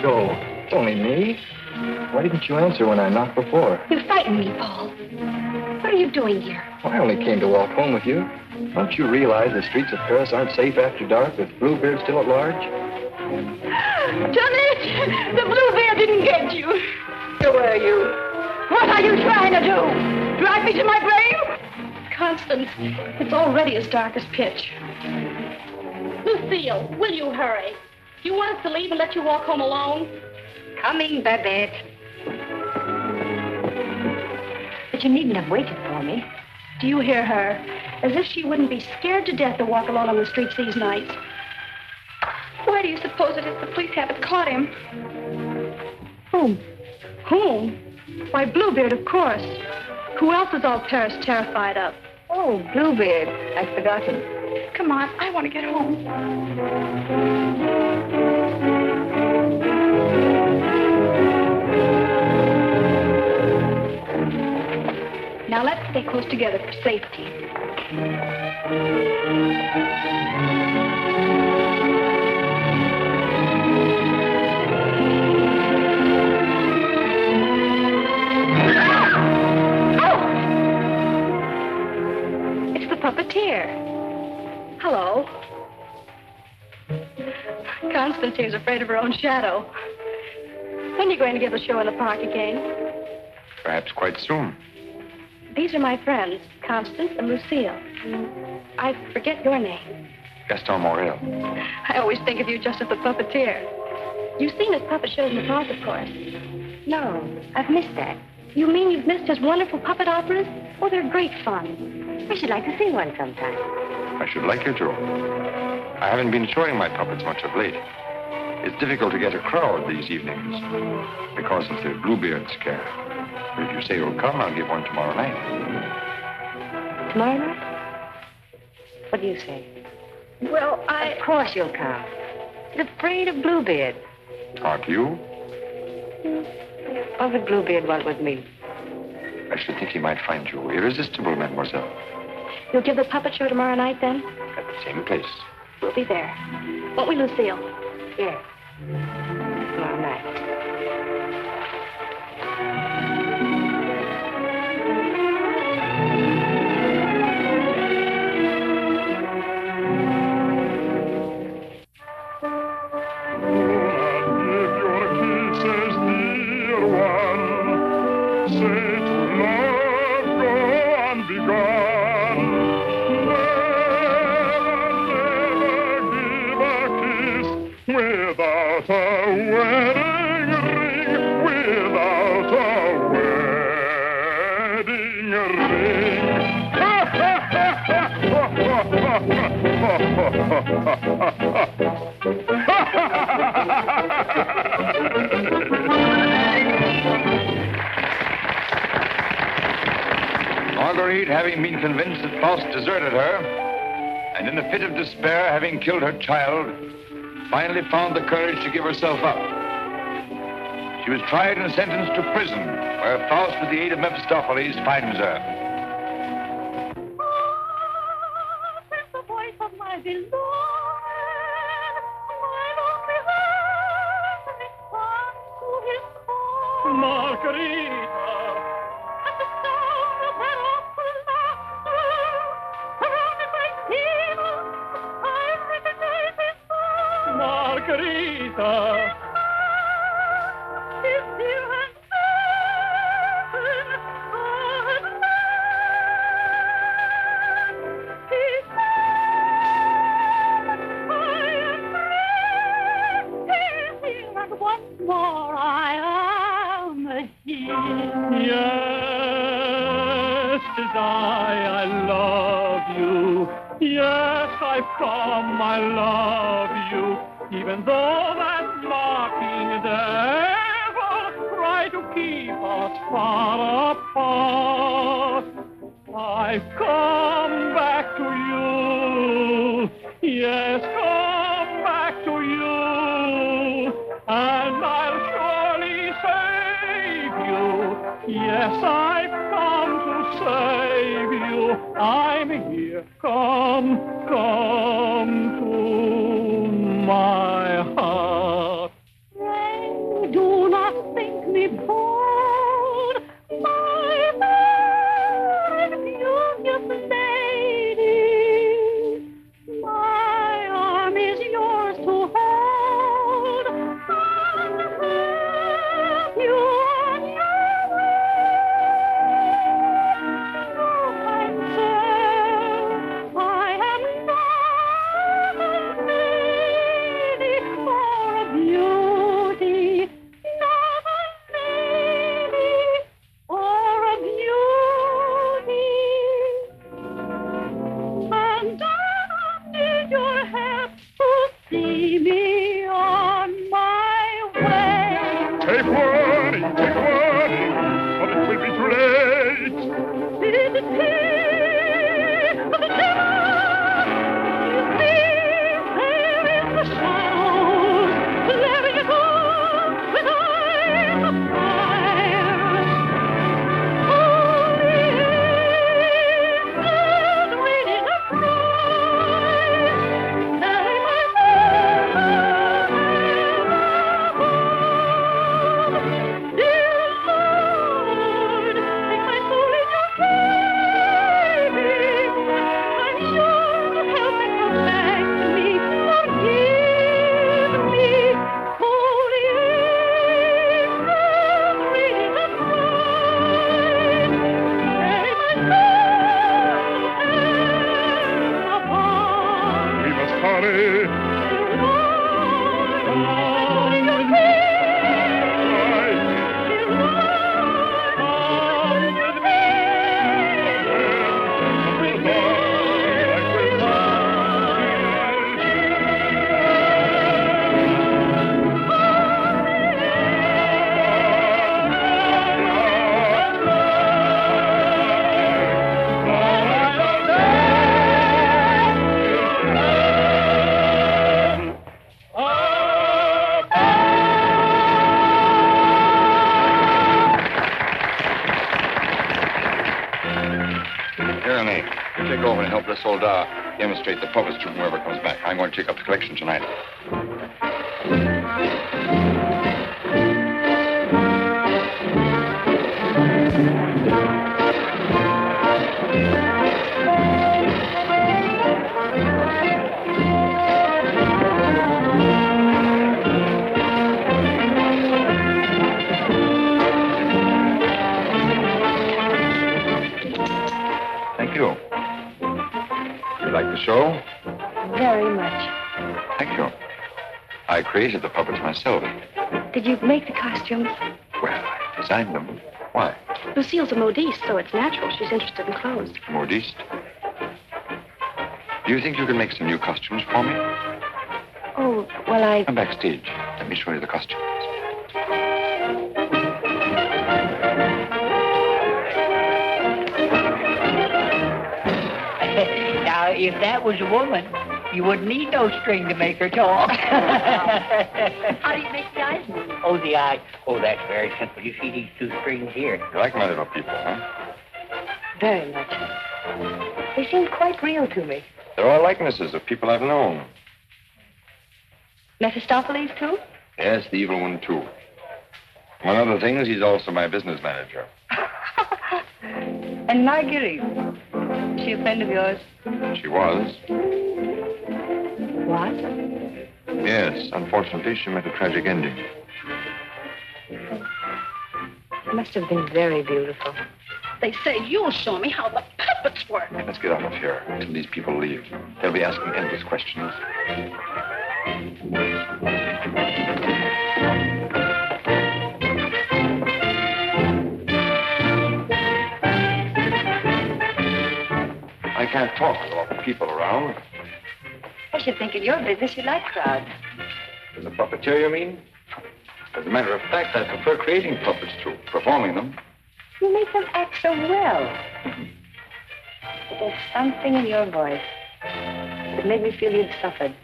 go. It's only me. Why didn't you answer when I knocked before? You frightened me, Paul. What are you doing here? Well, I only came to walk home with you. Don't you realize the streets of Paris aren't safe after dark with Bluebeard still at large? Johnny, the Bluebeard didn't get you. Who are you? What are you trying to do? Drag me to my grave? Constance, it's already as dark as pitch. Lucille, will you hurry? Do you want us to leave and let you walk home alone? Coming, Babette. But you needn't have waited for me. Do you hear her? As if she wouldn't be scared to death to walk alone on the streets these nights. Why do you suppose it is the police haven't caught him? Whom? Whom? Why, Bluebeard, of course. Who else is all Paris terrified of? Oh, Bluebeard. I'd forgotten. Come on, I want to get home. Now let's stay close together for safety. It's the puppeteer. Hello. Constance here's afraid of her own shadow. When are you going to give a show in the park again? Perhaps quite soon. These are my friends, Constance and Lucille. I forget your name. Gaston Morel. I always think of you just as the puppeteer. You've seen his puppet shows in the park, of course. No, I've missed that. You mean you've missed his wonderful puppet operas? Oh, they're great fun. I should like to see one sometime. I should like you to. I haven't been showing my puppets much of late. It's difficult to get a crowd these evenings because of the Bluebeard scare. But if you say you'll come, I'll give one tomorrow night. Tomorrow night? What do you say? Well, Of course you'll come. He's afraid of Bluebeard. Aren't you? What would Bluebeard want with me? I should think he might find you irresistible, mademoiselle. You'll give the puppet show tomorrow night, then? At the same place. We'll be there. Won't we, Lucille? Yes. Tomorrow night. Without a wedding ring, without a wedding ring. Marguerite, having been convinced that Faust deserted her, and in a fit of despair, having killed her child, finally found the courage to give herself up. She was tried and sentenced to prison, where Faust, with the aid of Mephistopheles, finds her. The voice of my beloved, my lonely heart responds to his call. Margarita, At the sound of her awful laughter, surrounded by demons, I recognize his voice. Margarita. His dear and once more I am here. Yes, 'tis I love you. Yes, I've come, I love you. Even though that mocking devil try to keep us far apart, I've come back to you. Yes, come back to you. And I'll surely save you. Yes, I've come to save you. I'm here. Come to my heart. Rain Here, Annie. You take over and help this old demonstrate the puppets to whoever comes back. I'm going to take up the collection tonight. Thank you. You like the show? Very much. Thank you. I created the puppets myself. Did you make the costumes? Well, I designed them. Why? Lucille's a modiste, so it's natural she's interested in clothes. Modiste? Do you think you can make some new costumes for me? Oh, well, Come backstage. Let me show you the costumes. Now, if that was a woman, you wouldn't need no string to make her talk. How do you make the eyes move? Oh, the eye. Oh, that's very simple. You see these two strings here? You like my little people, huh? Very much. They seem quite real to me. They're all likenesses of people I've known. Mephistopheles, too? Yes, the evil one, too. Among other things, he's also my business manager. And Marguerite. Is she a friend of yours? She was. What? Yes, unfortunately, she met a tragic ending. It must have been very beautiful. They say you'll show me how the puppets work. Let's get out of here until these people leave. They'll be asking endless questions. I can't talk with all the people around. I should think in your business you like crowds. As a puppeteer, you mean? As a matter of fact, I prefer creating puppets to performing them. You make them act so well. But there's something in your voice that made me feel you'd suffered.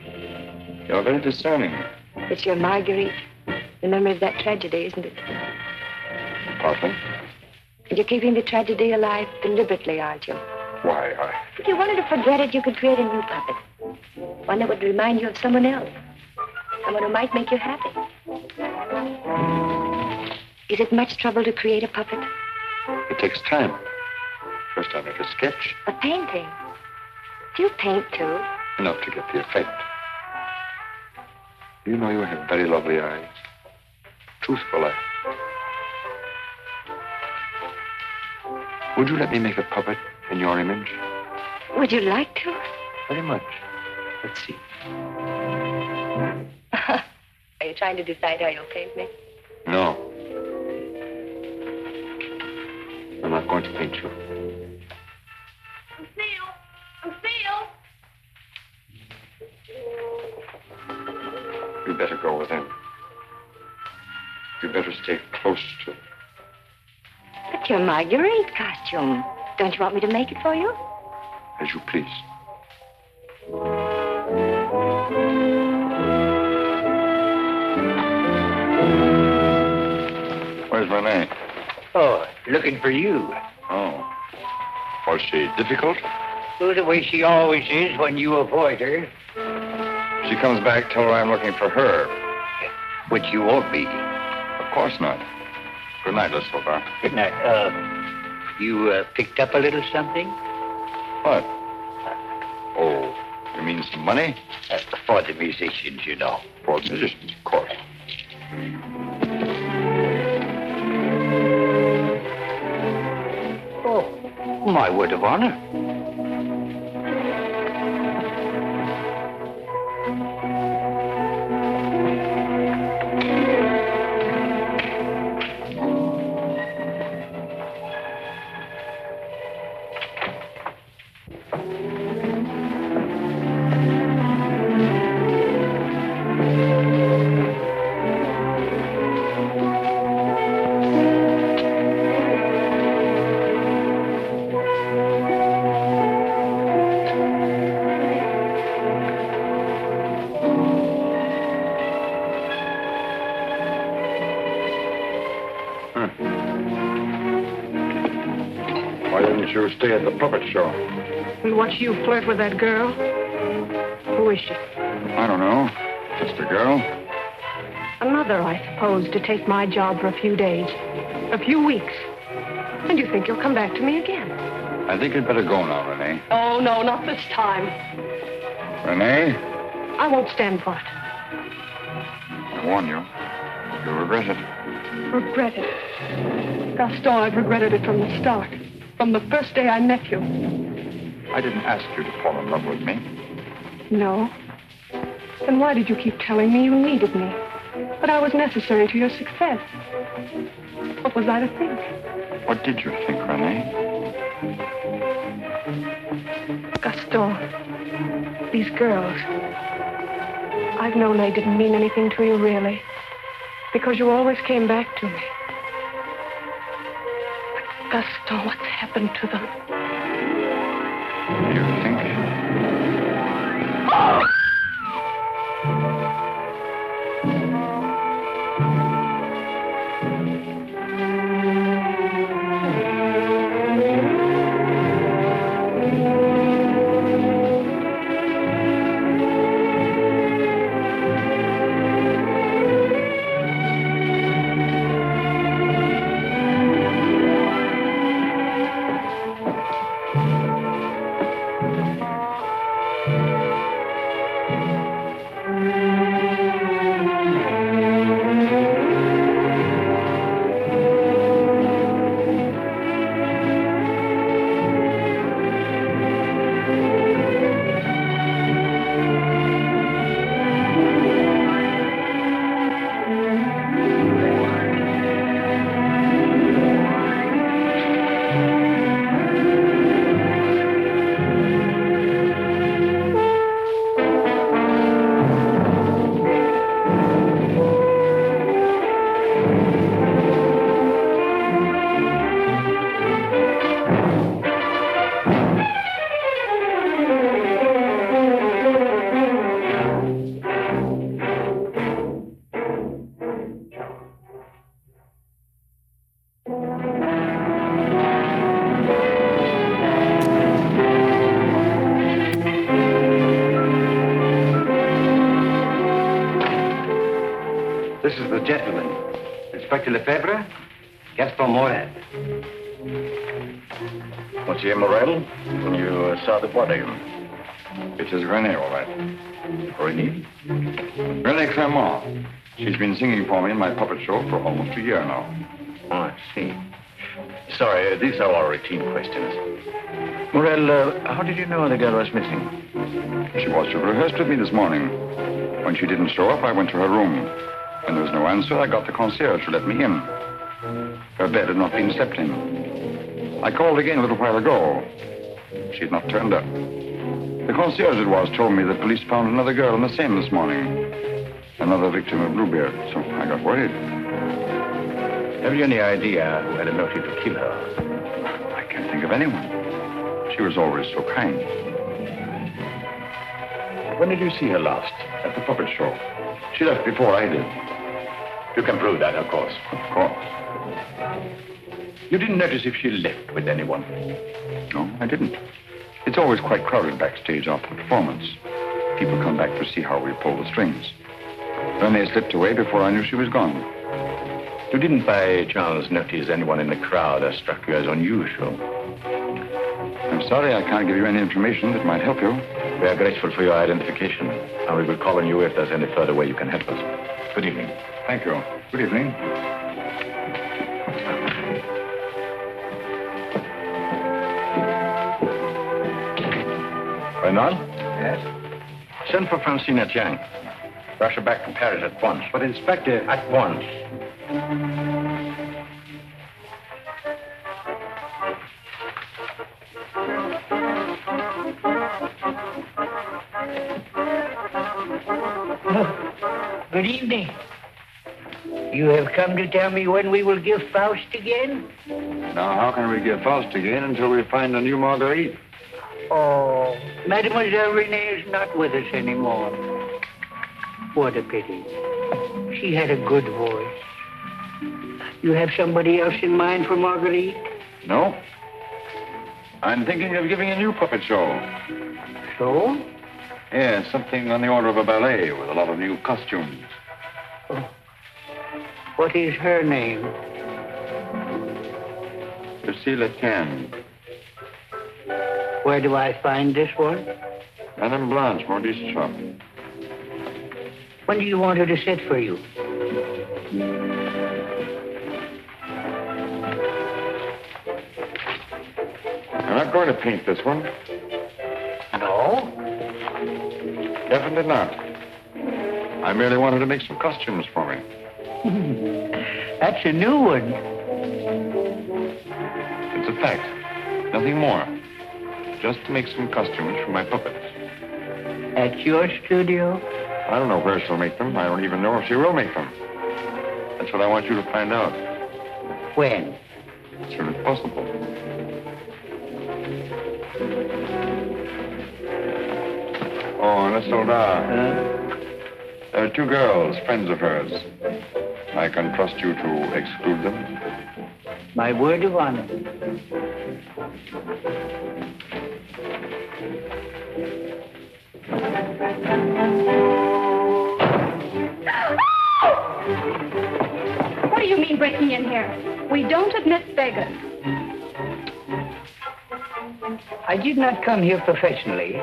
You're very discerning. It's your Marguerite. The memory of that tragedy, isn't it? Partly. And you're keeping the tragedy alive deliberately, aren't you? Why, If you wanted to forget it, you could create a new puppet. One that would remind you of someone else. Someone who might make you happy. Is it much trouble to create a puppet? It takes time. First I make a sketch. A painting? Do you paint, too? Enough to get the effect. You know you have very lovely eyes. Truthful eyes. Would you let me make a puppet in your image? Would you like to? Very much. Let's see. Are you trying to decide how you'll paint me? No. I'm not going to paint you. Lucille! You'd better go with him. You'd better stay close to him. But your Marguerite costume. Don't you want me to make it for you? As you please. Where's Renee? Oh, looking for you. Oh. Was she difficult? Oh, the way she always is when you avoid her. She comes back, tell her I'm looking for her. Which you won't be. Of course not. Good night, Miss Silver. Good night. You picked up a little something? What? Oh, you mean some money? For the musicians, you know. For the musicians, of course. Oh, my word of honor. didn't you stay at the puppet show? And watch you flirt with that girl? Who is she? I don't know. Just a girl. Another, I suppose, to take my job for a few days. A few weeks. And you think you'll come back to me again? I think you'd better go now, Renee. Oh, no, not this time. Renee? I won't stand for it. I warn you. You'll regret it. Regret it? Gaston, I've regretted it from the start. From the first day I met you. I didn't ask you to fall in love with me. No. Then why did you keep telling me you needed me? That I was necessary to your success? What was I to think? What did you think, Renee? Gaston, these girls. I've known they didn't mean anything to you, really. Because you always came back to me. But Gaston, what's happened to them? You think? This is the gentleman. Inspector Lefebvre, Gaston Morel. Monsieur Morel? You saw the body. It is Renee, all right. Renee? Renee Clermont. She's been singing for me in my puppet show for almost a year now. Oh, I see. Sorry, these are all routine questions. Morel, how did you know the girl was missing? She was to have rehearsed with me this morning. When she didn't show up, I went to her room. When there was no answer, I got the concierge to let me in. Her bed had not been slept in. I called again a little while ago. She had not turned up. The concierge it was told me that police found another girl in the Seine this morning. Another victim of Bluebeard, so I got worried. Have you any idea who had a motive to kill her? I can't think of anyone. She was always so kind. When did you see her last? At the puppet show. She left before I did. You can prove that, of course. Of course. You didn't notice if she left with anyone? No, I didn't. It's always quite crowded backstage after the performance. People come back to see how we pull the strings. Renee slipped away before I knew she was gone. You didn't by chance notice anyone in the crowd that struck you as unusual? I'm sorry I can't give you any information that might help you. We are grateful for your identification, and we will call on you if there's any further way you can help us. Good evening. Thank you. Good evening. Renaud? Yes? Send for Francine Etienne. Rush her back to Paris at once. But, Inspector... At once. Good evening. You have come to tell me when we will give Faust again? Now, how can we give Faust again until we find a new Marguerite? Oh, Mademoiselle Renee is not with us anymore. What a pity. She had a good voice. You have somebody else in mind for Marguerite? No. I'm thinking of giving a new puppet show. So? Yeah, something on the order of a ballet with a lot of new costumes. Oh. What is her name? Lucille Can. Where do I find this one? Madame Blanche, Maurice's shop. When do you want her to sit for you? I'm not going to paint this one. No? Definitely not. I merely wanted to make some costumes for me. That's a new one. It's a fact. Nothing more. Just to make some costumes for my puppets. At your studio? I don't know where she'll make them. I don't even know if she will make them. That's what I want you to find out. When? As soon as possible. Oh, and Isolda. There are two girls, friends of hers. I can trust you to exclude them. My word of honor. What do you mean breaking in here? We don't admit beggars. I did not come here professionally.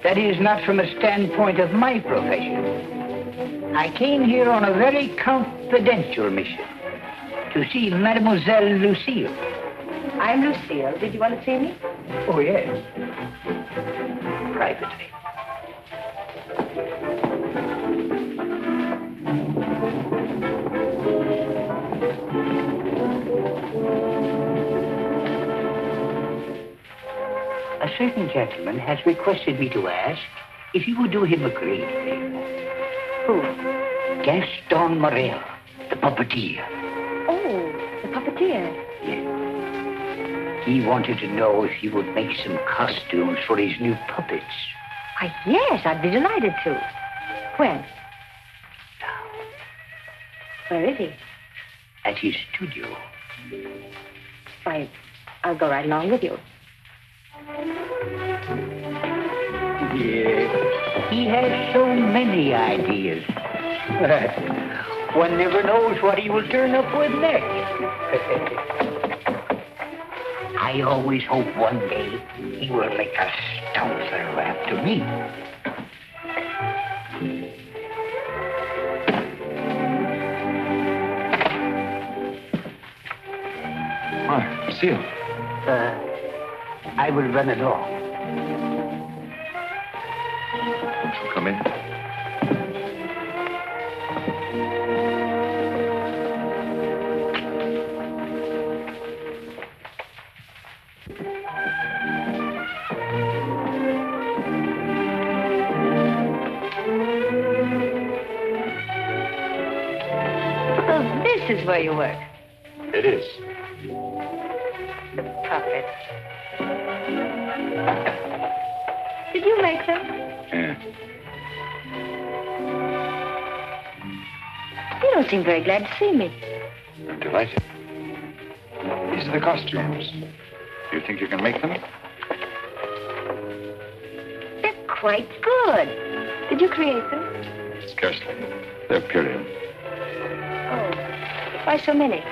That is, not from a standpoint of my profession. I came here on a very confidential mission to see Mademoiselle Lucille. I'm Lucille. Did you want to see me? Oh, yes. Privately. A certain gentleman has requested me to ask if you would do him a great favor. Who? Gaston Morel, the puppeteer. Oh, the puppeteer. Yes. He wanted to know if you would make some costumes for his new puppets. Why, yes, I'd be delighted to. When? Now, Where is he? at his studio. Why, I'll go right along with you. Yes. He has so many ideas. One never knows what he will turn up with next. I always hope one day he will make a stoutler after me. Hi, Lucille. I will run along. Won't you come in? So this is where you work. It is. The puppets. Did you make them? Yeah. You don't seem very glad to see me. I'm delighted. These are the costumes. Do you think you can make them? They're quite good. Did you create them? Scarcely. They're period. Oh, why so many?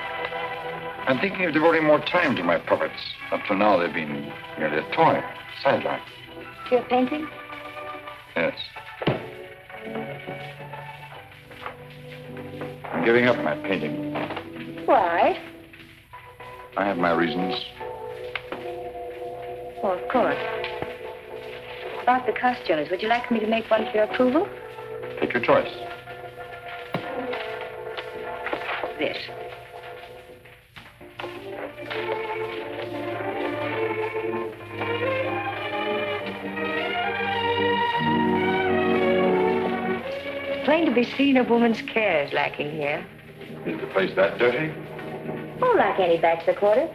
I'm thinking of devoting more time to my puppets. Up till now, they've been merely a toy, sideline. To your painting? Yes. I'm giving up my painting. Why? I have my reasons. Oh, of course. About the costumes, would you like me to make one for your approval? Take your choice. This. Plain to be seen a woman's care is lacking here. Is the place that dirty? Oh, like any bachelor quarter.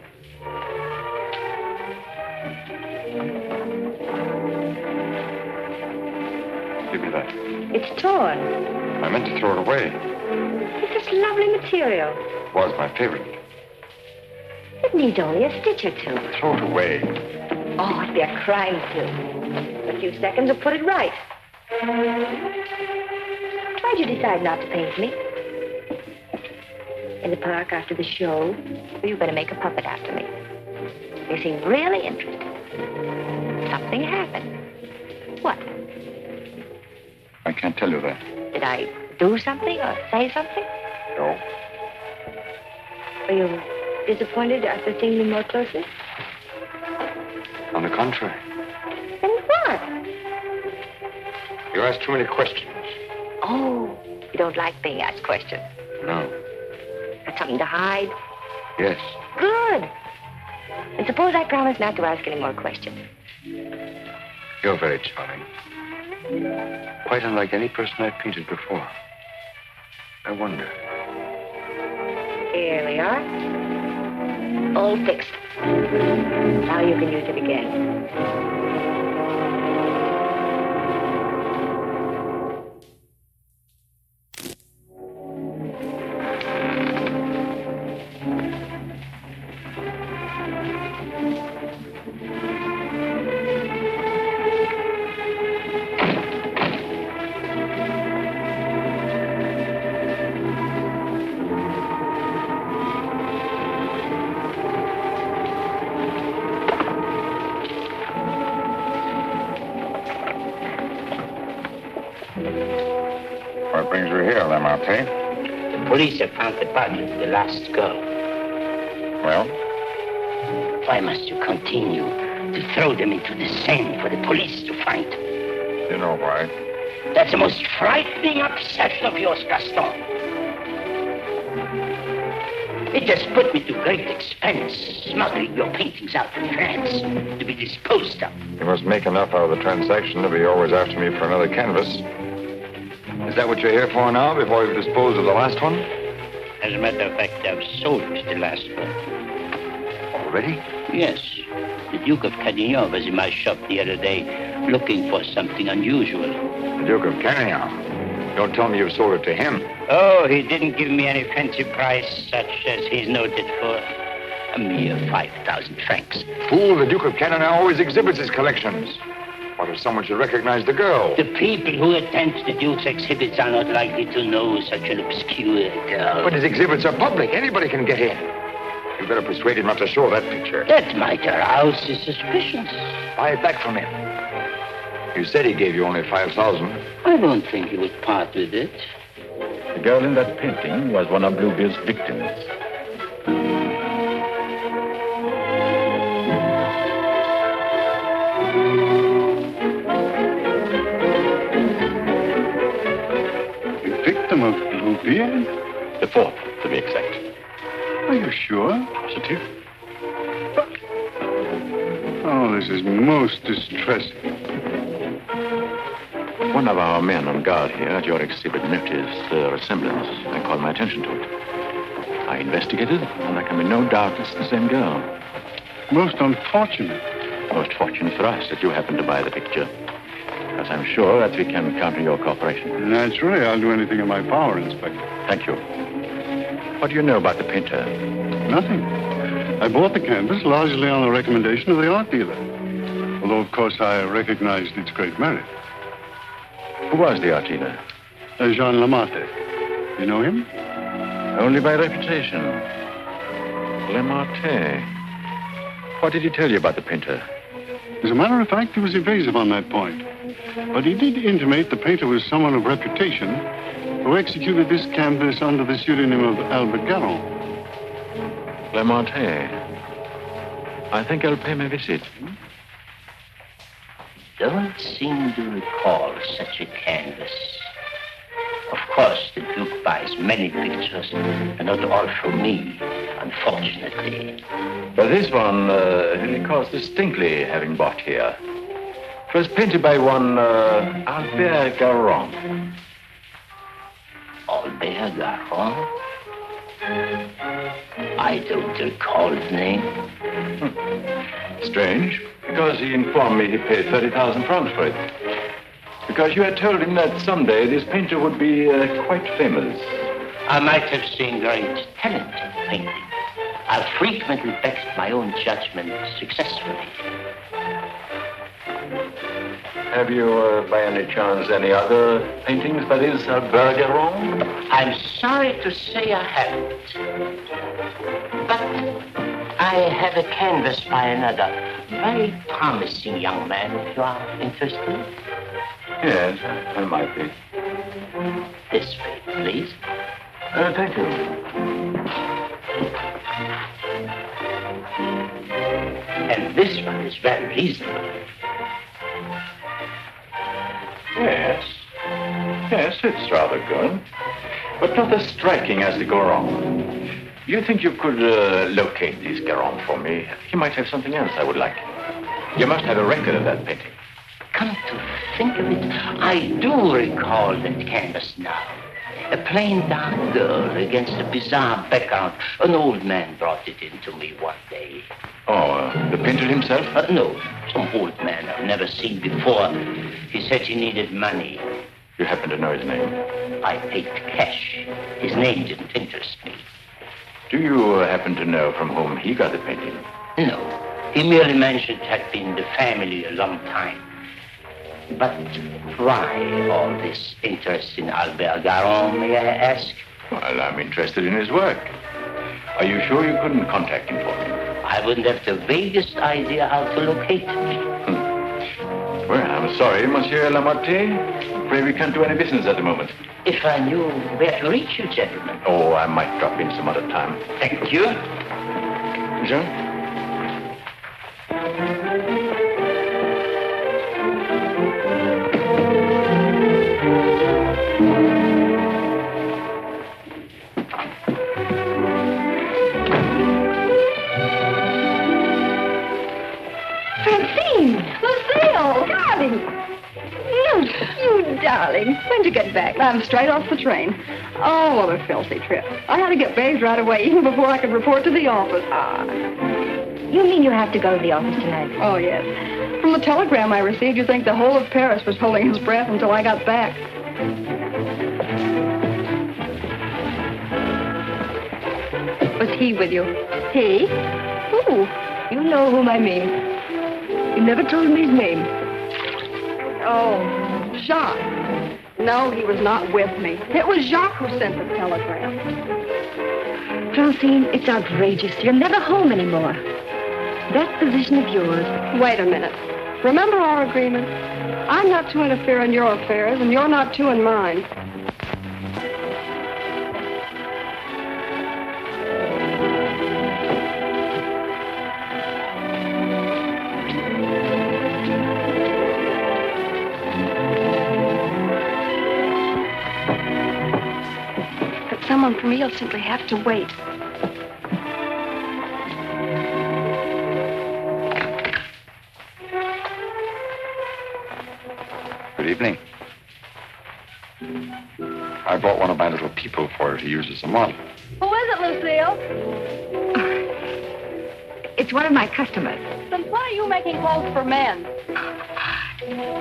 Give me that. It's torn. I meant to throw it away. It's this lovely material. It was my favorite. It needs only a stitch or two. Throw it away. be a crime, too. A few seconds will put it right. Why'd you decide not to paint me? In the park after the show, you were going to make a puppet after me. You seemed really interested. Something happened. What? I can't tell you that. Did I do something or say something? No. Were you disappointed after seeing me more closely? On the contrary. Then what? You ask too many questions. Oh, you don't like being asked questions. No. Got something to hide? Yes. Good. And suppose I promise not to ask any more questions. You're very charming. Quite unlike any person I've painted before. I wonder. Here we are. All fixed. Now you can use it again. What brings you here, Lamarté? The police have found the body of the last girl. Well? Why must you continue to throw them into the Seine for the police to find? You know why. That's the most frightening obsession of yours, Gaston. It has put me to great expense smuggling your paintings out to France to be disposed of. You must make enough out of the transaction to be always after me for another canvas. Is that what you're here for now, before you've disposed of the last one? As a matter of fact, I've sold the last one. Already? Yes. The Duke of Carradine was in my shop the other day looking for something unusual. The Duke of Carradine? Don't tell me you've sold it to him. Oh, he didn't give me any fancy price, such as he's noted for. A mere 5,000 francs. Fool, the Duke of Carradine always exhibits his collections. What if someone should recognize the girl? The people who attend the Duke's exhibits are not likely to know such an obscure girl. But his exhibits are public. Anybody can get in. You better persuade him not to show that picture. That might arouse his suspicions. Buy it back from him. You said he gave you only 5,000. I don't think he would part with it. The girl in that painting was one of Bluebeard's victims. Victim of Bluebeard? The fourth, to be exact. Are you sure? Positive. Oh, this is most distressing. One of our men on guard here at your exhibit noticed the resemblance and called my attention to it. I investigated, and there can be no doubt it's the same girl. Most unfortunate. Most fortunate for us that you happened to buy the picture. As I'm sure that we can count on your cooperation. Naturally, I'll do anything in my power, Inspector. Thank you. What do you know about the painter? Nothing. I bought the canvas largely on the recommendation of the art dealer. Although, of course, I recognized its great merit. Who was the art dealer? Jean Lamarté. You know him? Only by reputation. Lamarté. What did he tell you about the painter? As a matter of fact, he was evasive on that point. But he did intimate the painter was someone of reputation who executed this canvas under the pseudonym of Albert Garron. Lamarté. I think I'll pay my visit. Don't seem to recall such a canvas. Of course, the Duke buys many pictures, and not all from me, unfortunately. But this one, he recalls distinctly having bought here. It was painted by one Albert Garron. Albert Garron? I don't recall the name. Strange, because he informed me he paid 30,000 francs for it. Because you had told him that someday this painter would be quite famous. I might have seen great talent in painting. I've frequently backed my own judgment successfully. Have you, by any chance, any other paintings by this Bergeron? I'm sorry to say I haven't. But I have a canvas by another very promising young man, if you are interested. Yes, I might be. This way, please. Thank you. And this one is very reasonable. Yes. Yes, it's rather good. But not as striking as the Goron. Do you think you could locate this Goron for me? He might have something else I would like. You must have a record of that painting. Come to think of it, I do recall that canvas now. A plain dark girl against a bizarre background. An old man brought it in to me one day. Oh, the painter himself? No, some old man I've never seen before. He said he needed money. You happen to know his name? I paid cash. His name didn't interest me. Do you happen to know from whom he got the painting? No. He merely mentioned it had been the family a long time. But why all this interest in Albert Garon, may I ask? Well, I'm interested in his work. Are you sure you couldn't contact him for me? I wouldn't have the vaguest idea how to locate him. Well, I'm sorry, Monsieur Lamotte. Afraid we can't do any business at the moment. If I knew where to reach you, gentlemen. Oh, I might drop in some other time. Thank you. Jean? You darling. When'd you get back? I'm straight off the train. Oh, what a filthy trip. I had to get bathed right away, even before I could report to the office. You mean you have to go to the office tonight? Oh, yes. From the telegram I received, you'd think the whole of Paris was holding his breath until I got back. Was he with you? He? Who? You know whom I mean. You never told me his name. Oh, Jacques. No, he was not with me. It was Jacques who sent the telegram. Francine, it's outrageous. You're never home anymore. That position of yours. Wait a minute. Remember our agreement? I'm not to interfere in your affairs, and you're not to in mine. Someone for me will simply have to wait. Good evening. I brought one of my little people for her to use as a model. Who is it, Lucille? It's one of my customers. Then why are you making clothes for men?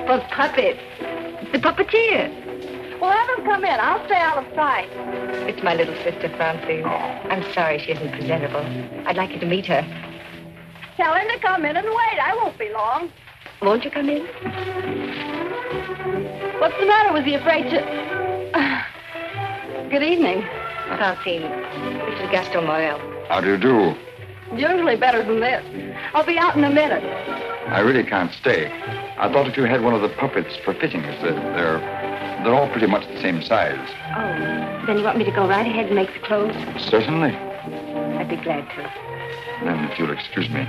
For puppets. The puppeteer. Well, have him come in. I'll stay out of sight. It's my little sister, Francine. I'm sorry she isn't presentable. I'd like you to meet her. Tell him to come in and wait. I won't be long. Won't you come in? What's the matter? Was he afraid to... Good evening. Francine, this is Gaston Morel. How do you do? Usually better than this. I'll be out in a minute. I really can't stay. I thought if you had one of the puppets for fittings, they're all pretty much the same size. Oh, then you want me to go right ahead and make the clothes? Certainly. I'd be glad to. Then, if you'll excuse me.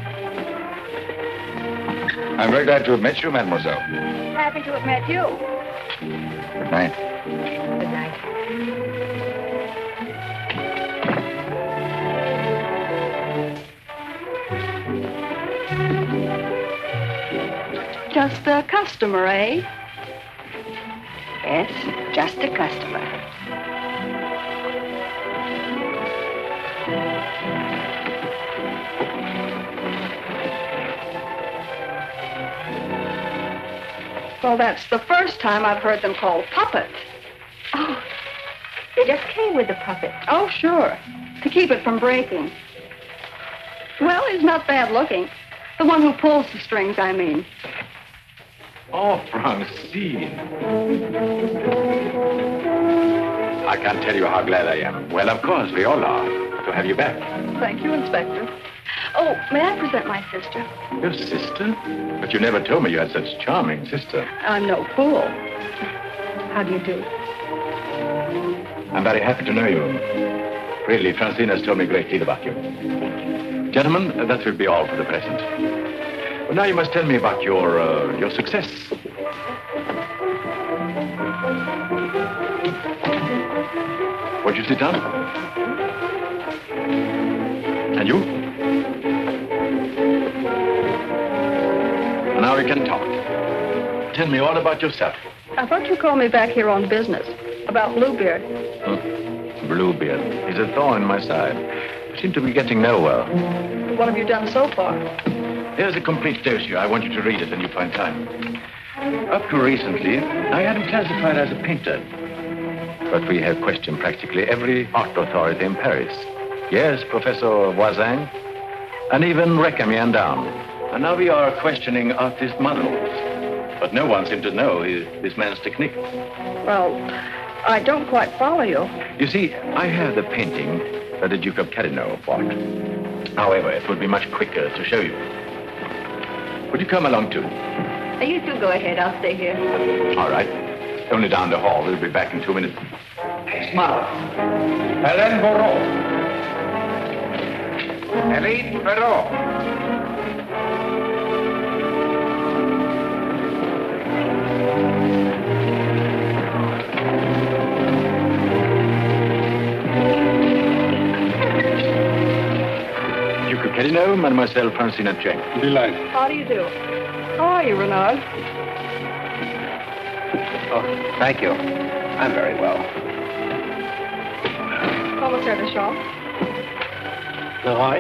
I'm very glad to have met you, mademoiselle. Happy to have met you. Good night. Good night. Just a customer, eh? Yes, just a customer. Well, that's the first time I've heard them called puppets. Oh, they just came with the puppet. Oh, sure. To keep it from breaking. Well, he's not bad looking. The one who pulls the strings, I mean. Oh, Francine. I can't tell you how glad I am. Well, of course, we all are, to have you back. Thank you, Inspector. Oh, may I present my sister? Your sister? But you never told me you had such a charming sister. I'm no fool. How do you do? I'm very happy to know you. Really, Francine has told me a great deal about you. Gentlemen, that will be all for the present. Well, now you must tell me about your success. Won't you sit down? And you? Now we can talk. Tell me all about yourself. I thought you called me back here on business. About Bluebeard. Bluebeard. He's a thorn in my side. I seem to be getting nowhere. What have you done so far? Here's a complete dossier. I want you to read it when you find time. Up to recently, I had him classified as a painter. But we have questioned practically every art authority in Paris. Yes, Professor Voisin, and even Recamier down. And now we are questioning artist models. But no one seemed to know this man's technique. Well, I don't quite follow you. You see, I have the painting that the Duke of Carradine bought. However, it would be much quicker to show you. Would you come along too? You two go ahead. I'll stay here. All right. Only down the hall. We'll be back in 2 minutes. Smile. Hélène Bourreau. Hélène Perrault. Carradine, Mademoiselle Francine G. Delighted. How do you do? How are you, Renard? Oh, thank you. I'm very well. Commissaire de Shaw. Noir?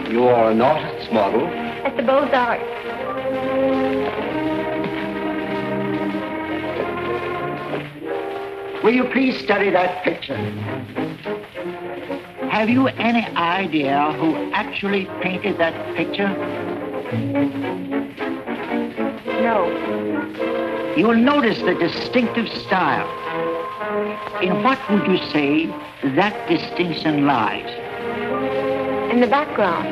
You are an artist's model? At the Beaux-Arts. Will you please study that picture? Have you any idea who actually painted that picture? No. You will notice the distinctive style. In what would you say that distinction lies? In the background.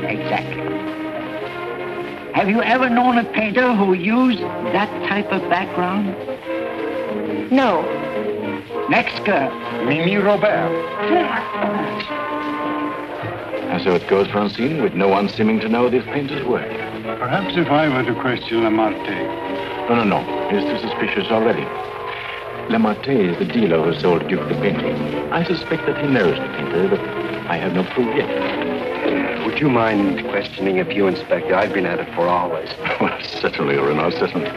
Exactly. Have you ever known a painter who used that type of background? No. Next girl. Mimi Robert. And so it goes, Francine, with no one seeming to know this painter's work. Perhaps if I were to question Lamartine. No. He's too suspicious already. Lamartine is the dealer who sold Duke the painting. I suspect that he knows the painter, but I have no proof yet. Would you mind questioning a few, Inspector? I've been at it for hours. Well, certainly, Renard, certainly.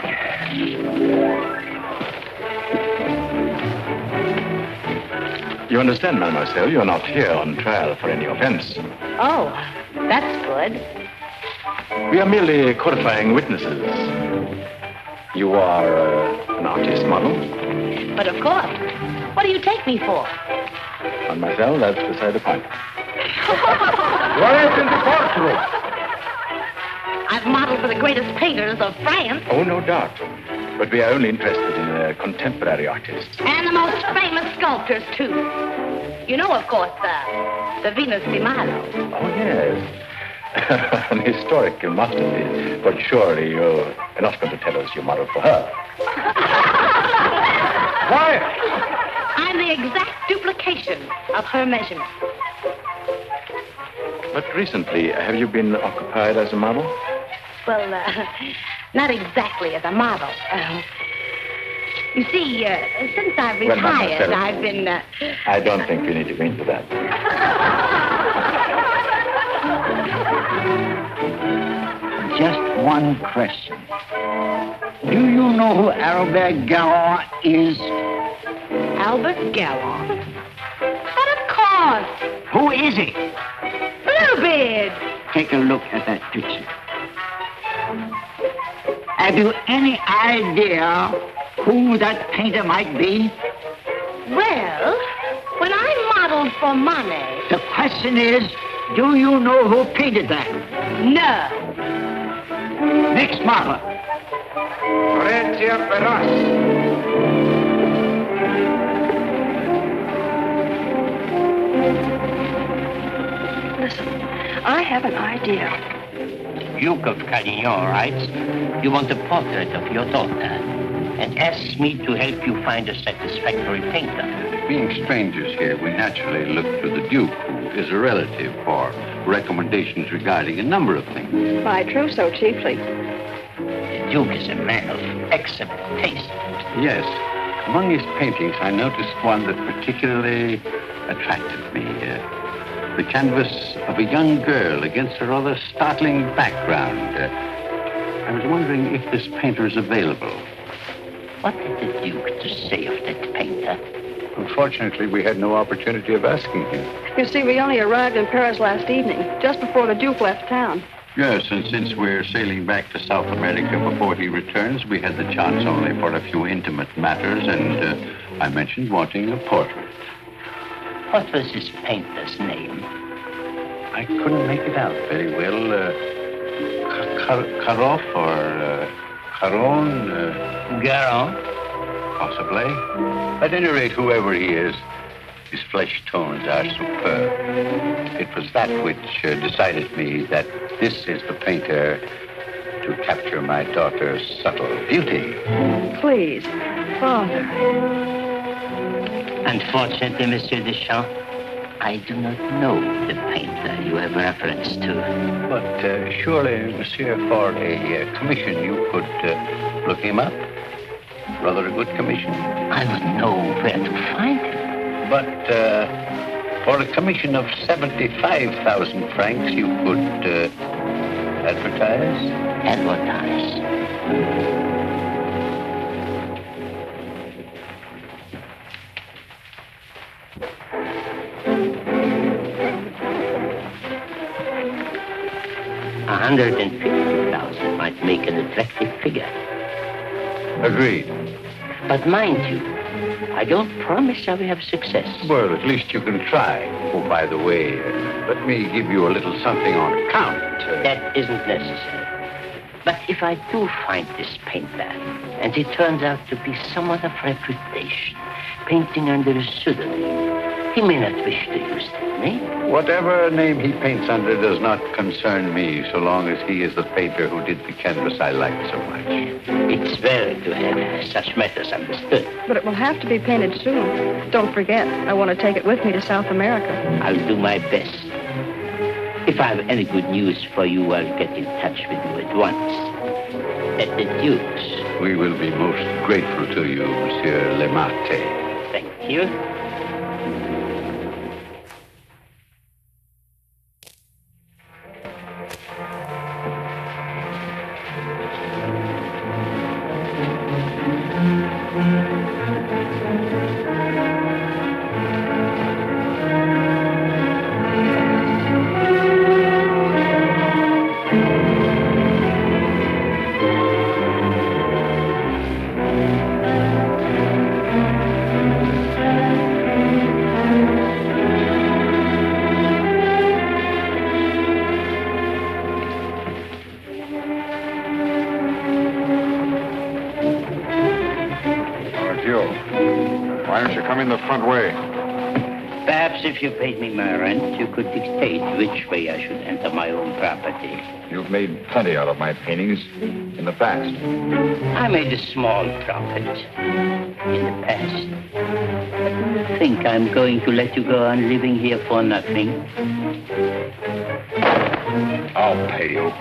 You understand, mademoiselle, you're not here on trial for any offense. Oh, that's good. We are merely qualifying witnesses. You are an artist model? But of course. What do you take me for? Mademoiselle, that's beside the point. What is in the courtroom? I've modeled for the greatest painters of France. Oh, no doubt. But we are only interested in contemporary artists. And the most famous sculptors, too. You know, of course, the Venus de Milo. Oh, yes. An historical masterpiece. But surely you're not going to tell us you modeled for her. Quiet! I'm the exact duplication of her measurements. But recently, have you been occupied as a model? Well, not exactly as a model. You see, since I've retired, I've been... I don't think we need to go into that. Just one question. Do you know who Albert Galland is? Albert Galland? But of course. Who is he? Bluebeard. Take a look at that picture. Have you any idea who that painter might be? Well, when I modeled for money... The question is, do you know who painted that? No. Next model. Regia Peras. Listen, I have an idea. Duke of Carradine writes, you want a portrait of your daughter and asks me to help you find a satisfactory painter. Being strangers here, we naturally look to the Duke, who is a relative, for recommendations regarding a number of things. My trousseau chiefly. The Duke is a man of excellent taste. Yes. Among his paintings, I noticed one that particularly attracted me. The canvas of a young girl against a rather startling background. I was wondering if this painter is available. What did the Duke to say of that painter? Unfortunately, we had no opportunity of asking him. You see, we only arrived in Paris last evening, just before the Duke left town. Yes, and since we're sailing back to South America before he returns, we had the chance only for a few intimate matters, and I mentioned wanting a portrait. What was this painter's name? I couldn't make it out very well. Karoff or Caron? Garon? Possibly. At any rate, whoever he is, his flesh tones are superb. It was that which decided me that this is the painter to capture my daughter's subtle beauty. Please, Father. Unfortunately, Monsieur Deschamps, I do not know the painter you have reference to. But surely, Monsieur, for a commission, you could look him up. Rather a good commission. I would know where to find him. But for a commission of 75,000 francs, you could advertise? Advertise. 150,000 might make an attractive figure. Agreed. But mind you, I don't promise I will have success. Well, at least you can try. Oh, by the way, let me give you a little something on account. That isn't necessary. But if I do find this painter, and he turns out to be someone of reputation, painting under a pseudonym, he may not wish to use that name. Whatever name he paints under does not concern me, so long as he is the painter who did the canvas I like so much. It's well to have such matters understood. But it will have to be painted soon. Don't forget, I want to take it with me to South America. I'll do my best. If I have any good news for you, I'll get in touch with you at once. At the Duke's. We will be most grateful to you, Monsieur Lemarte. Thank you. If you paid me my rent, you could dictate which way I should enter my own property. You've made plenty out of my paintings in the past. I made a small profit in the past. But do you think I'm going to let you go on living here for nothing? I'll pay you.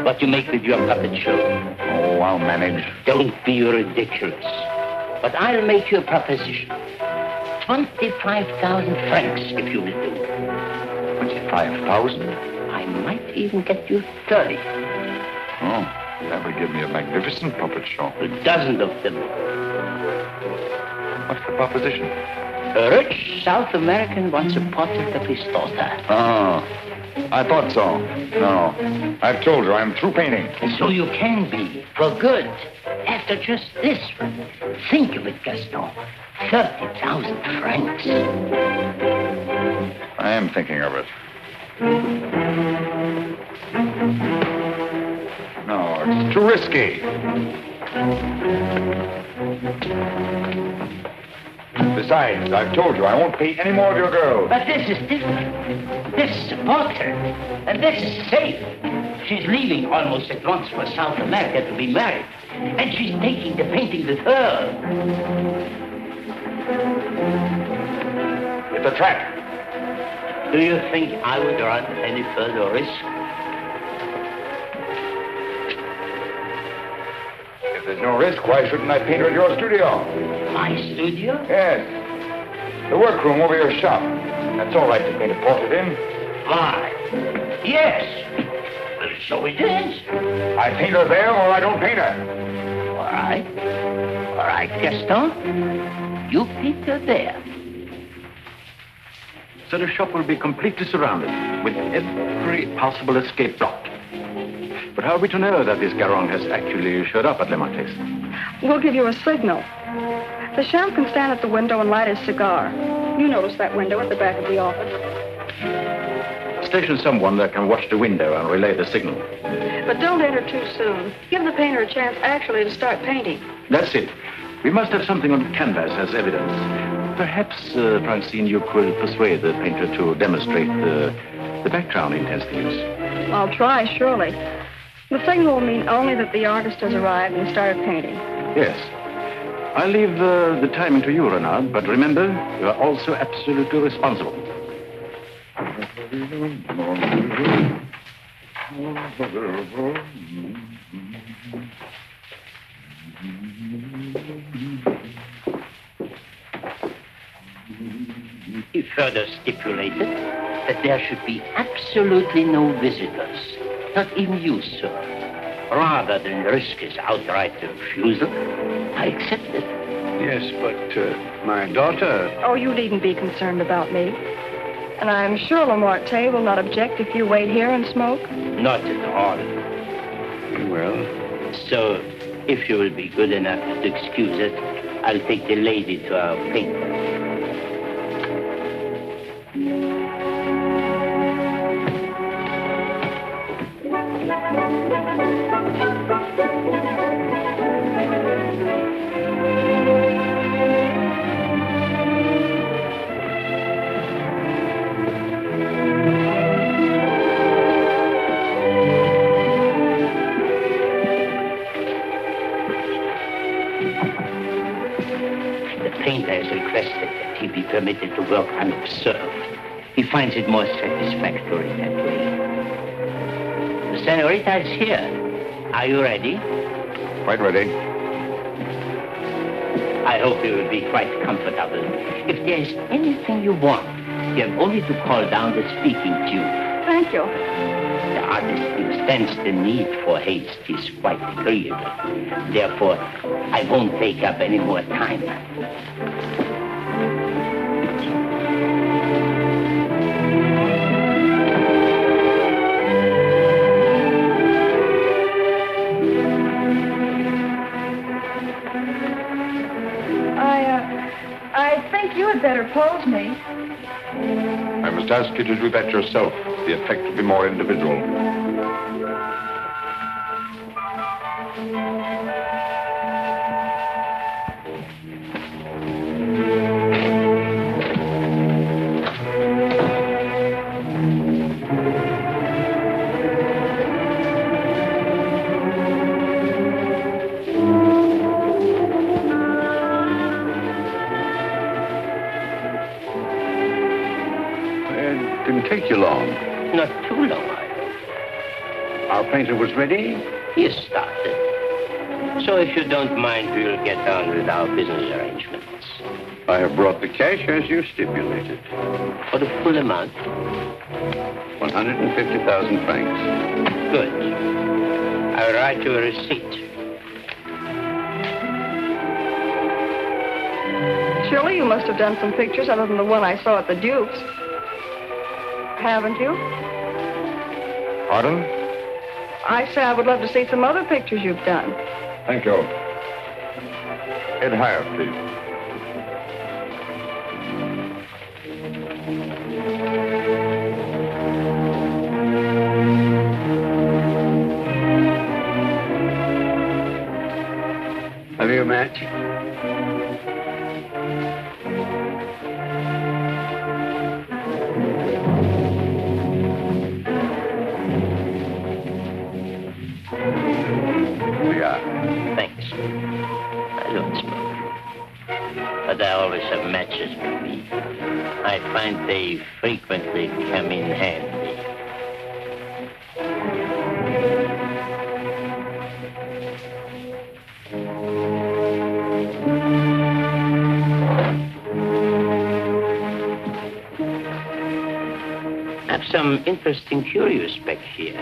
What you make with your puppet show? Oh, I'll manage. Don't be ridiculous. But I'll make you a proposition. 25,000 francs, if you will do. 25,000? I might even get you 30. Oh, that would give me a magnificent puppet show. A dozen of them. What's the proposition? A rich South American wants a portrait of his daughter. Oh, I thought so. No. I've told her I'm through painting. So you can be, for good. After just this one. Think of it, Gaston. 30,000 francs. I am thinking of it. No, it's too risky. Besides, I've told you I won't pay any more of your girls. But this is different. This is a portrait. And this is safe. She's leaving almost at once for South America to be married. And she's taking the painting with her. It's a trap. Do you think I would run any further risk? If there's no risk, why shouldn't I paint her at your studio? My studio? Yes. The workroom over your shop. That's all right to paint a portrait in. Why? Yes. Well, so it is. I paint her there or I don't paint her. All right. All right, Gaston. You paint her there. So the shop will be completely surrounded with every possible escape blocked. But how are we to know that this Garand has actually showed up at Le Marquis? We'll give you a signal. The chef can stand at the window and light his cigar. You notice that window at the back of the office. Station someone that can watch the window and relay the signal. But don't enter too soon. Give the painter a chance actually to start painting. That's it. We must have something on canvas as evidence. Perhaps, Francine, you could persuade the painter to demonstrate the background he intends to use. I'll try, surely. The signal will mean only that the artist has arrived and started painting. Yes. I'll leave the timing to you, Renard, but remember, you are also absolutely responsible. He further stipulated that there should be absolutely no visitors, not even you, sir. Rather than risk his outright refusal, I accepted. Yes, but my daughter... Oh, you needn't be concerned about me. And I'm sure Lamarte will not object if you wait here and smoke. Not at all. Well... So, if you will be good enough to excuse it, I'll take the lady to our painter. Permitted to work unobserved. He finds it more satisfactory that way. The senorita is here. Are you ready? Quite ready. I hope you will be quite comfortable. If there is anything you want, you have only to call down the speaking tube. Thank you. The artist understands the need for haste. He's quite agreeable. Therefore, I won't take up any more time. You had better pose me. I must ask you to do that yourself. The effect will be more individual. Take you long. Not too long, Our painter was ready? He started. So if you don't mind, we'll get on with our business arrangements. I have brought the cash as you stipulated. For the full amount? 150,000 francs. Good. I'll write you a receipt. Surely you must have done some pictures other than the one I saw at the Duke's. Haven't you? Pardon? I say I would love to see some other pictures you've done. Thank you. Head higher, please. Have you a match? Thanks. I don't smoke. But I always have matches with me. I find they frequently come in handy. I have some interesting curios back here,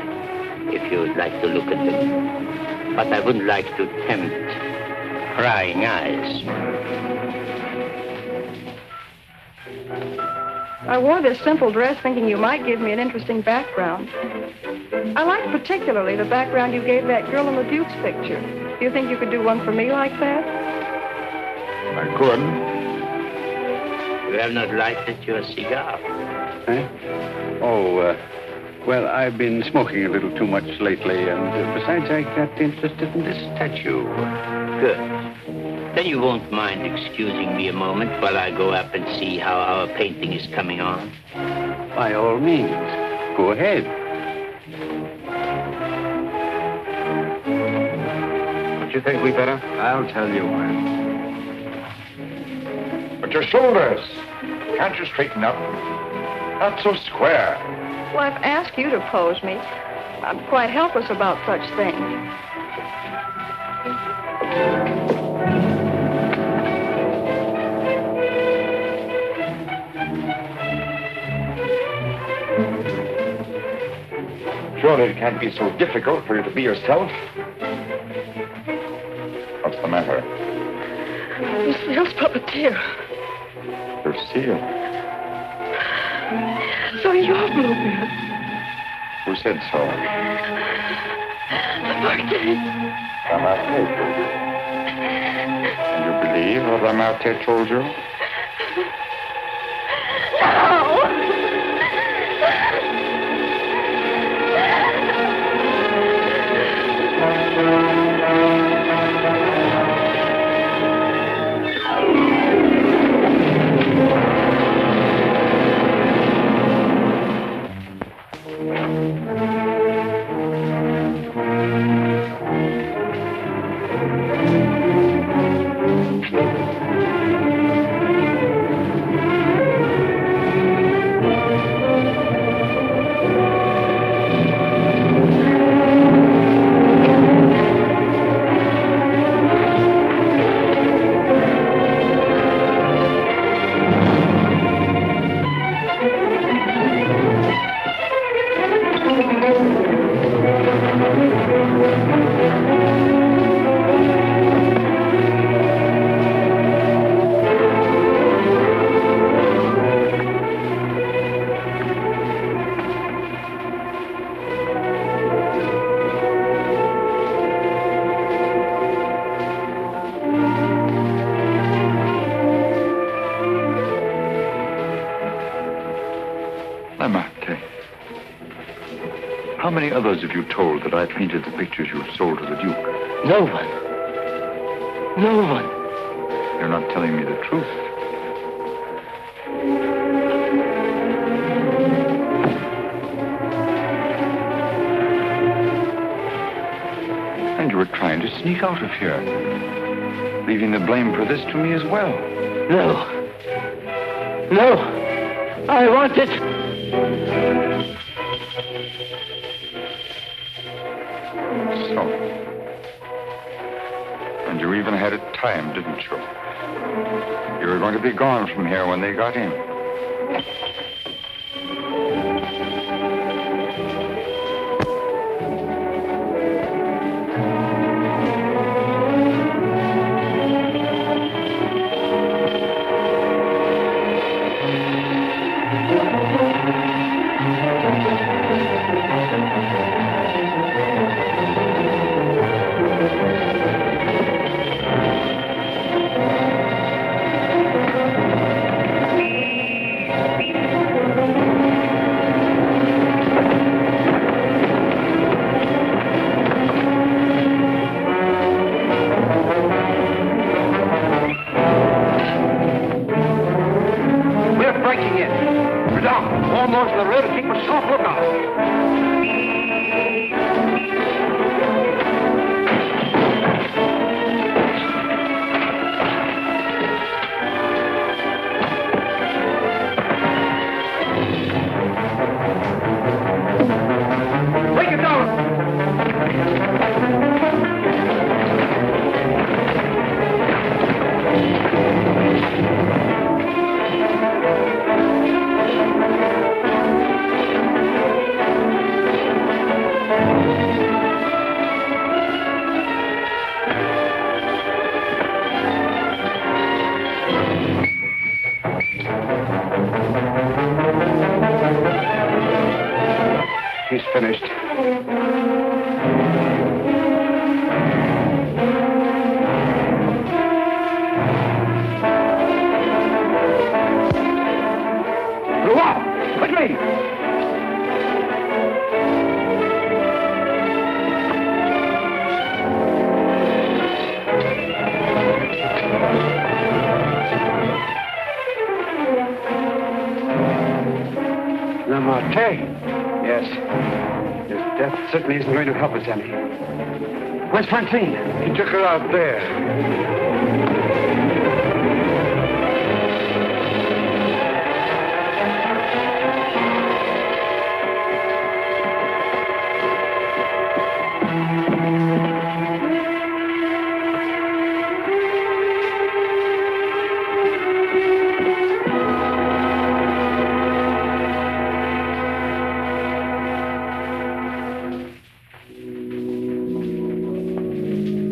if you would like to look at them. But I wouldn't like to tempt prying eyes. I wore this simple dress thinking you might give me an interesting background. I like particularly the background you gave that girl in the Duke's picture. Do you think you could do one for me like that? I could. You have not lighted your cigar. Eh? Oh, well, I've been smoking a little too much lately, and besides, I got interested in this statue. Good. Then you won't mind excusing me a moment while I go up and see how our painting is coming on? By all means. Go ahead. Don't you think we better? I'll tell you when. But your shoulders. Can't you straighten up? Not so square. Well, I've asked you to pose me. I'm quite helpless about such things. Surely it can't be so difficult for you to be yourself. What's the matter? Lucille's puppeteer. Lucille. So you're Bluebeard. Who said so? Remarque. And you believe what Remarque told you? How many others have you told that I painted the pictures you sold to the Duke? No one. No one. You're not telling me the truth. And you were trying to sneak out of here, leaving the blame for this to me as well. No. No. I want it. So. And you even had it timed, didn't you? You were going to be gone from here when they got in. Tay? Yes. His death certainly isn't going to help us any. Where's Francine? He took her out there.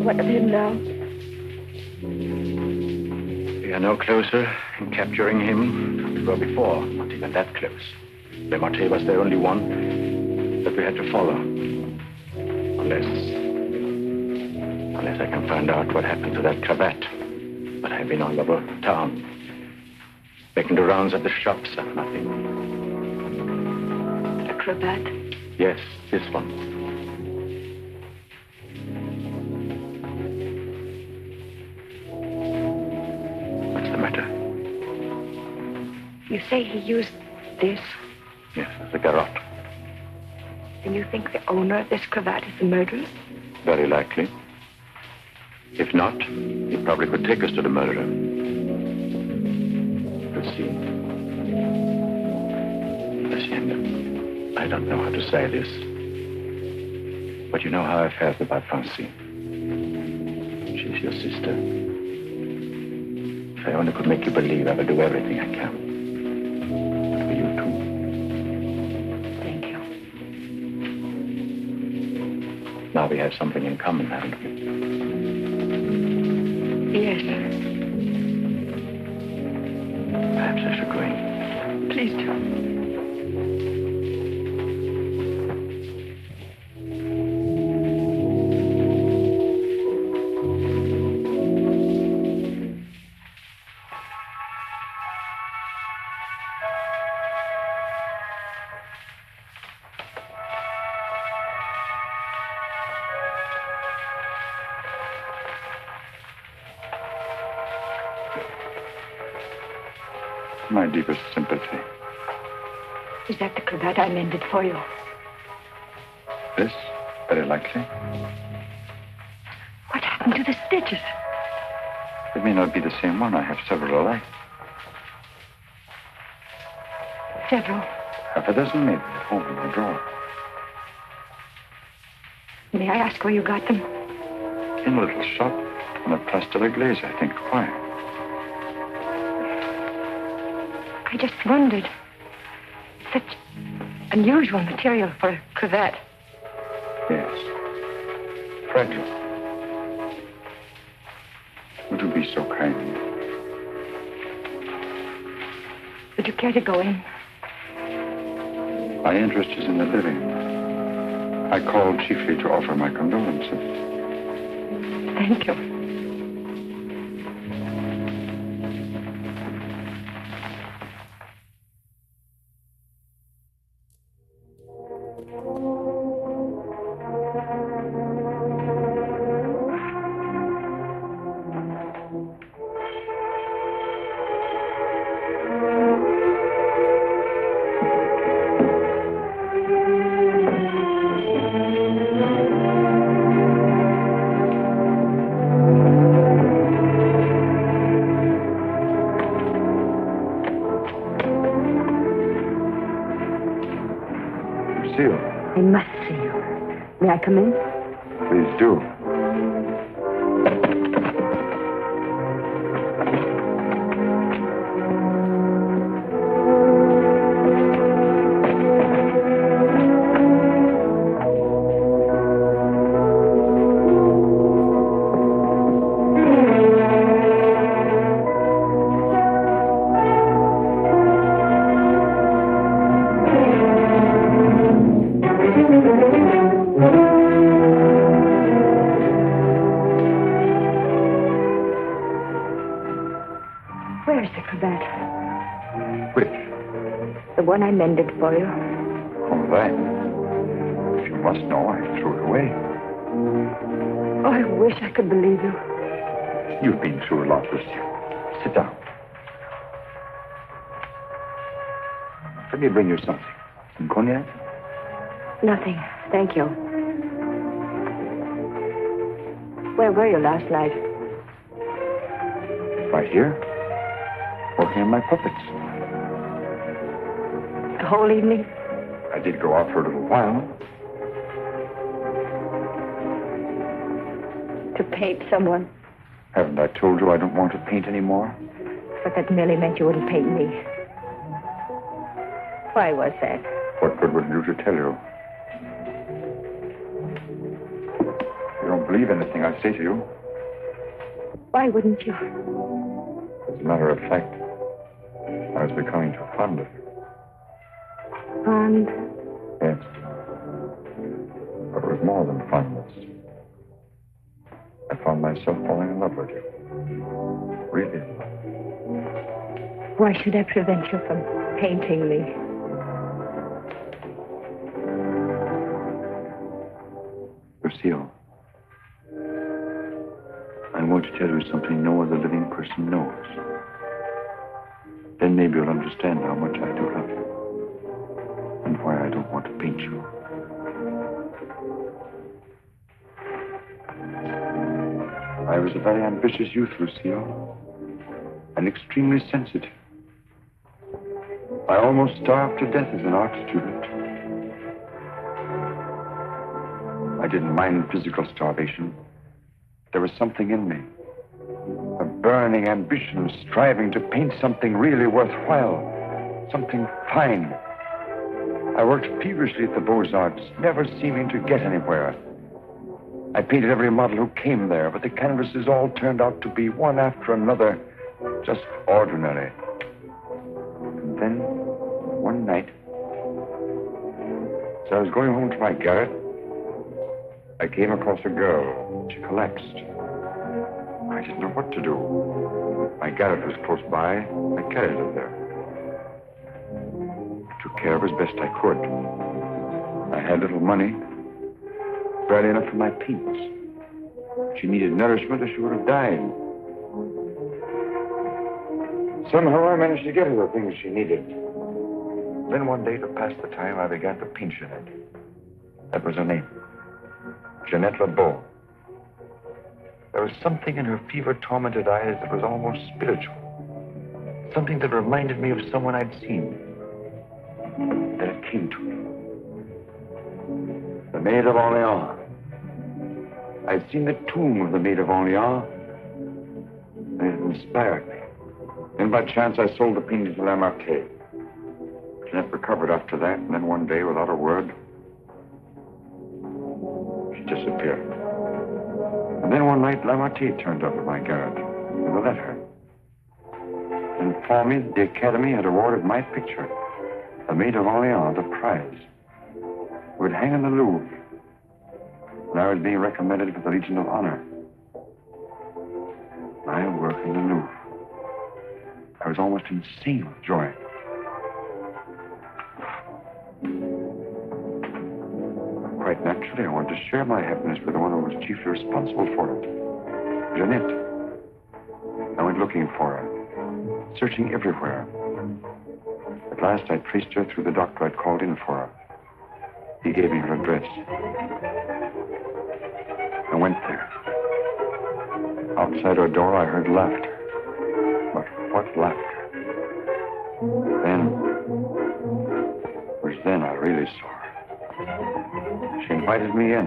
What of him now? We are no closer in capturing him than we were before. Not even that close. Lemarté was the only one that we had to follow. Unless I can find out what happened to that cravat. But I've been all over town. Making the rounds at the shops and nothing. The cravat? Yes, this one. You say he used this? Yes, the garrote. Then you think the owner of this cravat is the murderer? Very likely. If not, he probably could take us to the murderer. We'll see. Hacienda, I don't know how to say this. But you know how I felt about Francine. She's your sister. If I only could make you believe, I will do everything I can. For you, too. Thank you. Now we have something in common, haven't we? Yes. Perhaps I should go in. Please do. My deepest sympathy. Is that the cravat I mended for you? This? Very likely. What happened to the stitches? It may not be the same one. I have several alike. Several. Half a dozen, maybe, at home in my drawer. May I ask where you got them? In a little shop on the Place de l'Église, I think. Why? I just wondered. Such unusual material for a cravat. Yes. Fragile. Would you be so kind? Would you care to go in? My interest is in the living. I called chiefly to offer my condolences. Thank you. I must see you. May I come in? Please do. One I mended for you. Oh, that. If you must know, I threw it away. Oh, I wish I could believe you. You've been through a lot, Lucia. Sit down. Let me bring you something. Cognac? Nothing, thank you. Where were you last night? Right here. Working on my puppets. The whole evening? I did go out for a little while. To paint someone. Haven't I told you I don't want to paint anymore? But that merely meant you wouldn't paint me. Why was that? What good would it do to tell you? You don't believe anything I say to you. Why wouldn't you? As a matter of fact, I was becoming too fond of you. Fond? Yes. But it was more than fondness. I found myself falling in love with you. Really in love. Why should I prevent you from painting me? Lucille, I want to tell you something no other living person knows. Then maybe you'll understand how much I do love you. And why I don't want to paint you. I was a very ambitious youth, Lucille. And extremely sensitive. I almost starved to death as an art student. I didn't mind physical starvation. There was something in me. A burning ambition, striving to paint something really worthwhile. Something fine. I worked feverishly at the Beaux-Arts, never seeming to get anywhere. I painted every model who came there, but the canvases all turned out to be one after another, just ordinary. And then, one night, as I was going home to my garret, I came across a girl. She collapsed. I didn't know what to do. My garret was close by. I carried her there. I took care of her as best I could. I had little money, barely enough for my paints. She needed nourishment or she would have died. Somehow I managed to get her the things she needed. Then one day, to pass the time, I began to paint Jeanette. That was her name. Jeanette LeBeau. There was something in her fever-tormented eyes that was almost spiritual. Something that reminded me of someone I'd seen. Then it came to me. The Maid of Orleans. I'd seen the tomb of the Maid of Orleans, and it inspired me. Then by chance I sold the painting to Lamartine. Jeanette recovered after that, and then one day, without a word, she disappeared. And then one night, Lamartine turned up at my garret with a letter. And informed me that the Academy had awarded my picture, the Maid of Orleans, the prize. It would hang in the Louvre. And I was being recommended for the Legion of Honor. My work in the Louvre. I was almost insane with joy. Quite naturally, I wanted to share my happiness with the one who was chiefly responsible for it. Jeanette. I went looking for her, searching everywhere. At last, I traced her through the doctor I'd called in for her. He gave me her address. I went there. Outside her door, I heard laughter. But what laughter? Then, it was then I really saw her. She invited me in.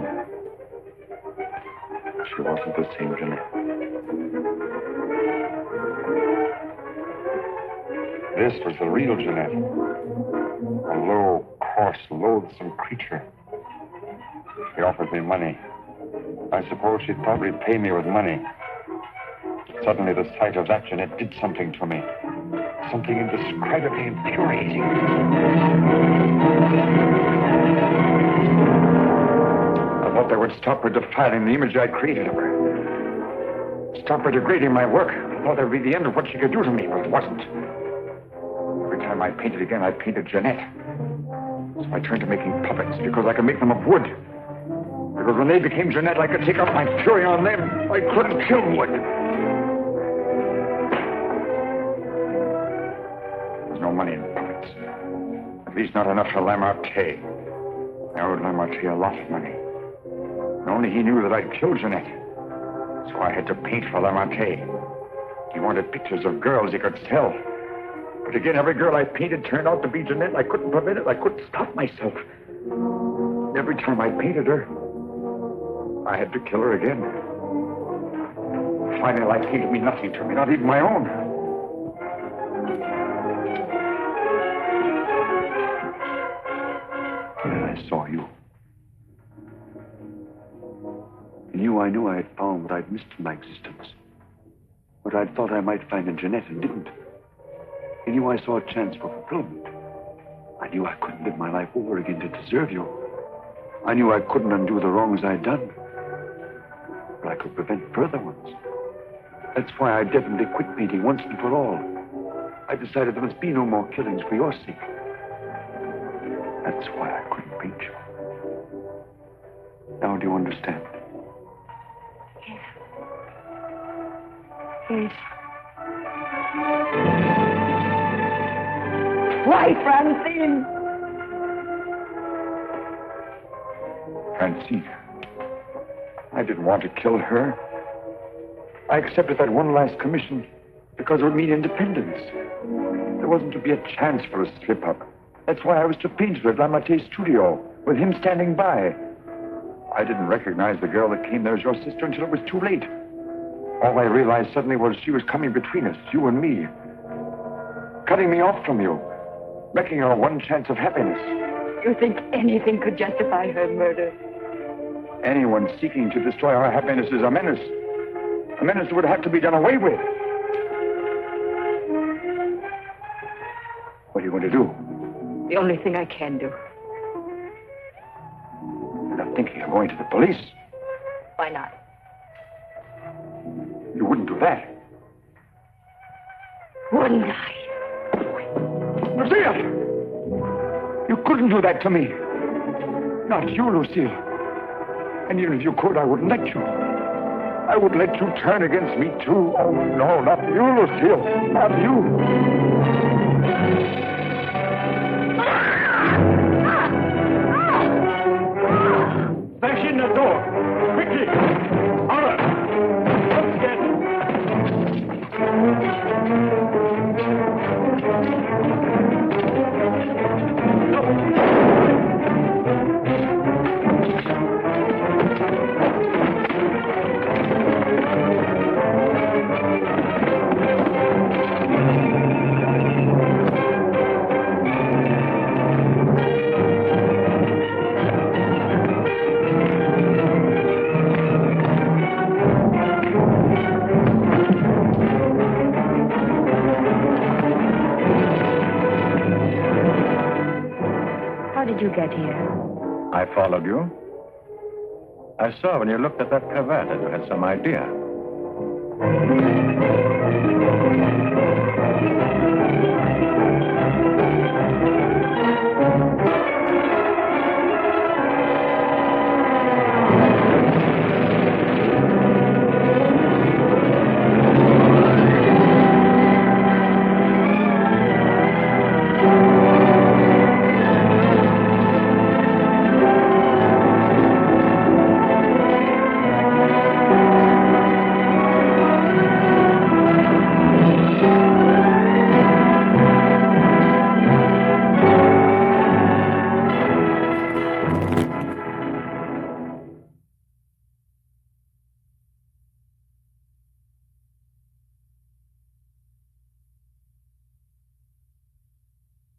She wasn't the same Jeanette. This was the real Jeanette. A low, coarse, loathsome creature. She offered me money. I suppose she'd probably pay me with money. Suddenly, the sight of that Jeanette did something to me. Something indescribably infuriating. I thought that would stop her defiling the image I'd created of her. Stop her degrading my work. I thought that would be the end of what she could do to me, but it wasn't. Every time I painted again, I painted Jeanette. So I turned to making puppets because I could make them of wood. Because when they became Jeanette, I could take out my fury on them. I couldn't kill wood. There's no money in puppets. At least not enough for Lamarté. I owed Lamarté a lot of money. And only he knew that I'd killed Jeanette. So I had to paint for Lamarté. He wanted pictures of girls he could sell. But again, every girl I painted turned out to be Jeanette. I couldn't prevent it. I couldn't stop myself. Every time I painted her, I had to kill her again. Finally, life seemed to mean nothing to me, not even my own. Then I saw you. In you, I knew I had found what I'd missed in my existence. What I'd thought I might find in Jeanette and didn't. In you, I saw a chance for fulfillment. I knew I couldn't live my life over again to deserve you. I knew I couldn't undo the wrongs I'd done. But I could prevent further ones. That's why I definitely quit painting once and for all. I decided there must be no more killings for your sake. That's why I couldn't paint you. Now do you understand? Yes. Why, Francine? Francine. I didn't want to kill her. I accepted that one last commission because it would mean independence. There wasn't to be a chance for a slip-up. That's why I was to paint her at Lamarté's studio, with him standing by. I didn't recognize the girl that came there as your sister until it was too late. All I realized suddenly was she was coming between us, you and me. Cutting me off from you. Wrecking our one chance of happiness. You think anything could justify her murder? Anyone seeking to destroy our happiness is a menace. A menace that would have to be done away with. What are you going to do? The only thing I can do. You're not thinking of going to the police? Why not? You wouldn't do that. Wouldn't I? Lucille! You couldn't do that to me. Not you, Lucille. And even if you could, I wouldn't let you. I would let you turn against me, too. Oh, no, not you, Lucille. Not you. Smash in the door. Quickly. Ulmer. Let's get you get here? I followed you. I saw when you looked at that cravat that you had some idea.